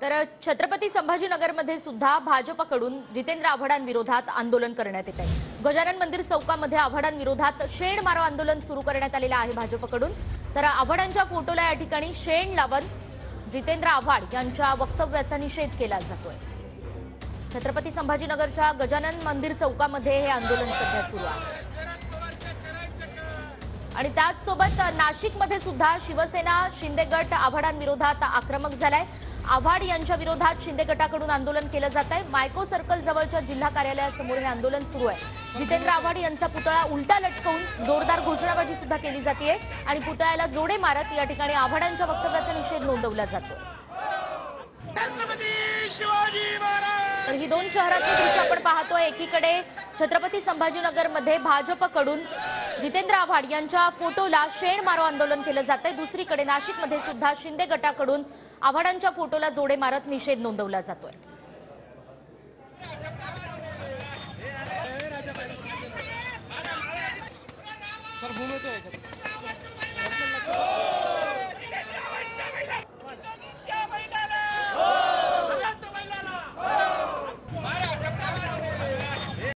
तर छत्रपती संभाजीनगरमध्ये सुद्धा भाजपकडून जितेंद्र आव्हाडांविरोधात आंदोलन करण्यात येत आहे। गजानन मंदिर चौकामध्ये आव्हाडांविरोधात शेण मारो आंदोलन सुरू करण्यात आलेलं आहे भाजपकडून। तर आव्हाडांच्या फोटोला या ठिकाणी शेण लावून जितेंद्र आव्हाड यांच्या वक्तव्याचा निषेध केला जातोय। छत्रपती संभाजीनगरच्या गजानन मंदिर चौकामध्ये हे आंदोलन सध्या सुरू आहे। आणि त्याच सोबत नाशिकमध्ये सुद्धा शिवसेना शिंदे गट आव्हाडांविरोधात आक्रमक झालाय। आव्हाड यांच्या विरोधात शिंदे गटाकडून आंदोलन केलं जात आहे। मायको सर्कल जवळच्या जिल्हा कार्यालयासमोर हे आंदोलन सुरू आहे। जितेंद्र आव्हाड यांचा पुतळा उलटा लटकवून जोरदार घोषणाबाजी सुद्धा केली जाते आणि पुतळ्याला जोडे मारत या ठिकाणी आव्हाडांच्या वक्तव्याचा निषेध नोंदवला जातो। तर ही दोन शहरातली दृश्य आपण पाहतोय। एकीकडे छत्रपती संभाजीनगरमध्ये भाजपकडून जितेंद्र आव्हाड यांच्या फोटोला शेण मारो आंदोलन केलं जात आहे। दुसरीकडे नाशिकमध्ये सुद्धा शिंदे गटाकडून आव्हाडांच्या फोटोला जोडे मारत निषेध नोंदवला जातोय।